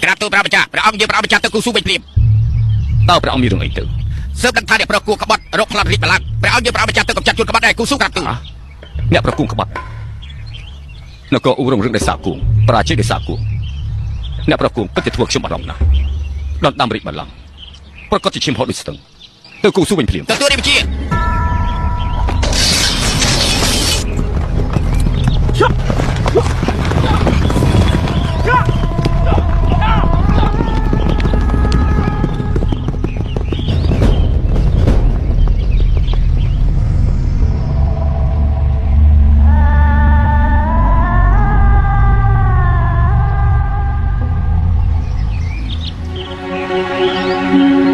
ក្រាបទូលព្រះម្ចាស់ព្រះអង្គយើងព្រះម្ចាស់ទៅគូស៊ូវិញព្រាមតើព្រះអង្គមានរឿងអីទៅសើបដឹងថាអ្នកប្រគួរក្បត់រកផ្លាត់រីកបលាំងព្រះអង្គយើងព្រះម្ចាស់ទៅកំចាត់ជួនក្បត់ដែរគូស៊ូក្រាបទូលអ្នកប្រគួរក្បត់នគរអ៊ូរងរឿងដែលសាគូប្រាជិកដែលសាគូអ្នកប្រគួរពិតជាធ្វើខ្ញុំបារម្ភណាស់ដណ្ដើមរីកបលាំងប្រកាសជាឈាមហត់ដូចស្ទឹងទៅគូស៊ូវិញព្រាមទទួលរាជជា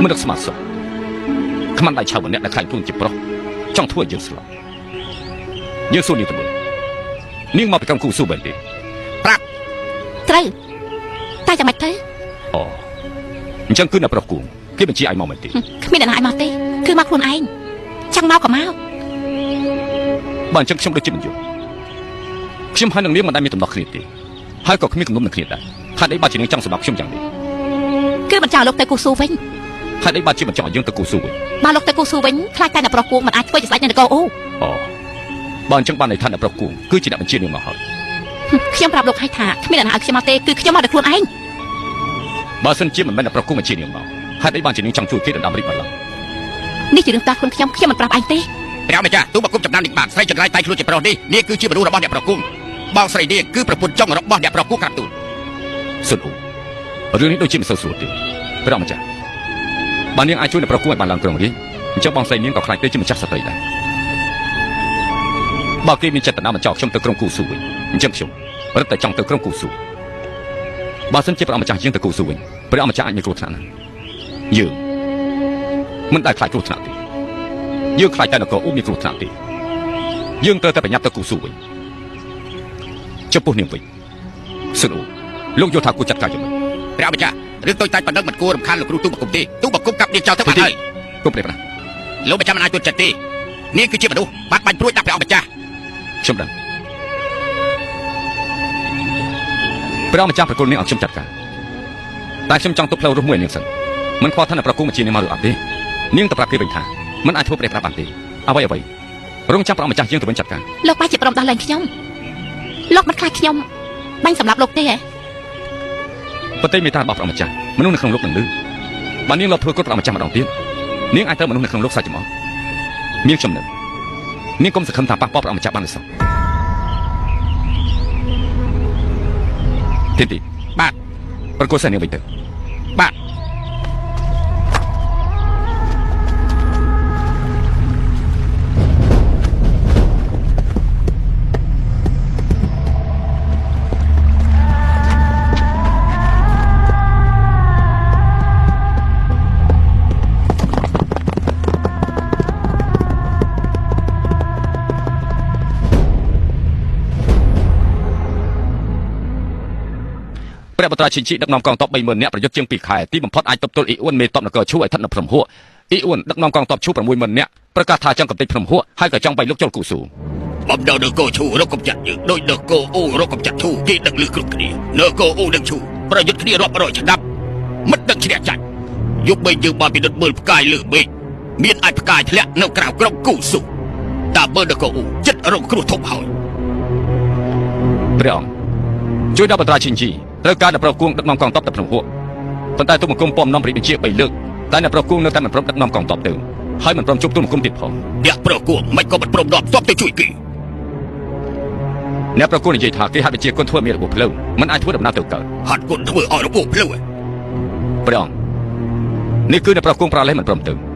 មិនដឹកស្មារតីខ្មាន់ដៃឆៅម្នាក់ដែលខ្លាចខ្លួនជាប្រុសចង់ធ្វើយើងស្លាប់យើងសួរនាងទៅមើលនាងមកពីកម្មគូស៊ូបែបទេប្រាប់ត្រូវតែចាំមិនទៅអូអញ្ចឹងគឺអ្នកប្រុសគូគេបញ្ជាឲ្យមកមែនទេគ្មានអ្នកណាឲ្យមកទេគឺមកខ្លួនឯងចង់មកក៏មកបើអញ្ចឹងខ្ញុំដូចជាមិនយល់ខ្ញុំហើយនឹងនាងមិនដែលមានដំណោះគ្នាទេហើយក៏គ្មានគំនុំនឹងគ្នាដែរហេតុអីបើជានាងចង់សម្រាប់ខ្ញុំយ៉ាងនេះគឺមិនចង់លោកទៅគូស៊ូវិញហេតុអីបើជាមិនចង់ឲ្យយើងទៅគូស៊ូវិញបើលោកទៅគូស៊ូវិញខ្លាចតែអ្នកប្រុសគូមិនអាចធ្វើជាស្ដេចនៅនគរអូអូបើអញ្ចឹងបានន័យថាអ្នកប្រុសគូគឺជាអ្នកបញ្ជានាងមកហើយខ្ញុំប្រាប់លោកឲ្យថាគ្មានអ្នកណាឲ្យខ្ញុំមកទេគឺខ្ញុំមកដោយខ្លួនឯងបើសិនជាមិនមែនអ្នកប្រុសគូបញ្ជានាងមកហេតុអីបានជានាងចង់ជួយគេដណ្ដើមរីកបល្ល័ង្កនេះជារឿងតាខ្លួនខ្ញុំមិនប្រាប់ឯងទេព្រះម្ចាស់ទូបង្គំចំណាំនេះបានស្រីចង្រៃតែខ្លួនជាប្រុសនេះនាងគឺជាមនុស្សរបស់អ្នកប្រុសគូបងស្រីនាងគឺប្រពន្ធចុងរបស់អ្នកប្រុសគូក្រាបទូលសុនអូរឿងនេះដូចជាមិនសូវស្រួលទេព្រះម្ចាស់បើនាងអាចជួយអ្នកប្រុសគូឲ្យបានឡើងគ្រងរាជ្យអញ្ចឹងបងស្រីនាងក៏ខ្លាចទៅជាម្ចាស់ស្ត្រីដែរបើគេមានចិត្តតាមិនចោលខ្ញុំទៅក្រុងគូស៊ូវិញអញ្ចឹងខ្ញុំរឹតតែចង់ទៅក្រុងគូស៊ូបើសិនជាព្រះម្ចាស់យើងទៅគូស៊ូវិញព្រះម្ចាស់អាចមានគ្រោះថ្នាក់ណាស់យើងមិនដែលខ្លាចគ្រោះថ្នាក់ទេយើងខ្លាចតែនគរអ៊ូមានគ្រោះថ្នាក់ទេយើងត្រូវតែប្រញាប់ទៅគូស៊ូវិញចំពោះនាងវិញសុនអូលោកយល់ថាគួរចាត់ការយ៉ាងម៉េចព្រះម្ចាស់រឿងតូចតាចប៉ុណ្ណឹងមិនគួររំខានលោកគ្រូទូបង្គំទេទូបង្គំកាប់នាងចោលទៅបាត់ហើយគប់ព្រះណាលោកម្ចាស់មិនអាចទន់ចិត្តទេនាងគឺជាមនុស្សបាត់បាញ់ព្រួយដាក់ព្រះអង្គម្ចាស់ខ្ញុំដឹងព្រះម្ចាស់ប្រគល់នាងឲ្យខ្ញុំចាត់ការតែខ្ញុំចង់ទុកផ្លូវរស់មួយនាងសិនមិនខ្វល់ថាអ្នកប្រគល់មកជានាងមកឬអត់ទេនាងទៅប្រាប់គេវិញថាមិនអាចធ្វើព្រះប្រាប់បានទេអ្វីរងចាំព្រះម្ចាស់យើងទៅវិញចាត់ការលោកបាច់ជាព្រមដោះលែងខ្ញុំលោកមិនខ្លាចខ្ញុំបាញ់សម្រាប់លោកទេហ៎ប្រទេសមេត្តារបស់ព្រះម្ចាស់មនុស្សនៅក្នុងលោកនឹងលឺបើនាងលបធ្វើគាត់ព្រះម្ចាស់ម្ដងទៀតនាងអាចទៅមនុស្សនៅក្នុងលោកសាច់ចំមានខ្ញុំនឹងនាងកុំសង្ឃឹមថាប៉ះពាល់ព្រះម្ចាស់បានទេសោះទីបាទប្រកួតសិននាងវិញទៅបាទ ព្រះបត្រាឈិនជីដឹកនាំកងទ័ព 30,000 នាក់ប្រយុទ្ធជាង2ខែទីបំផុតអាចទប់ទល់អ៊ីអ៊ុនមេតបនគរឈូឲ្យស្ថិតនៅភ្នំហួរអ៊ីអ៊ុនដឹកនាំកងទ័ពឈូ 60,000 នាក់ប្រកាសថាចង់កំទេចភ្នំហួរហើយក៏ចង់បាយលុកចូលគូស៊ូបំដៅនគរឈូរកកំចាត់យើងដោយនគរអូរកកំចាត់ឈូគេដឹកលឺគ្រប់គ្នានគរអូនិងឈូប្រយុទ្ធគ្នារាប់រយឆ្នាំមិនដឹកឈ្នះចាច់យុគបីយើងបានពិនិត្យមើលផ្កាយលើមេឃមានអាចផ្កាយធ្លាក់នៅក្រៅក្រុងគូស៊ូតែបើនគរអូចិត្តរងគ្រោះធំហើយព្រះអង្គជួយដល់បត្រាឈិនជីត្រូវការអ្នកប្រគួងដឹកនាំកងទ័ពទៅភ្នំហួរប៉ុន្តែទូបង្គំពំនាំរីបញ្ជា3លើកតែអ្នកប្រគួងនៅតែមិនព្រមដឹកនាំកងទ័ពទៅហើយមិនព្រមជួបទូបង្គំទៀតផងអ្នកប្រគួងមិនក៏មិនព្រមនាំទ័ពទៅជួយគេអ្នកប្រគួងនិយាយថាគេហាត់បញ្ជាគុណធ្វើមានរបបផ្លូវមិនអាចធ្វើដំណើរទៅកើតហាត់គុណធ្វើឲ្យរបបផ្លូវព្រះអង្គនេះគឺអ្នកប្រគួងប្រាលេសមិនព្រមទៅ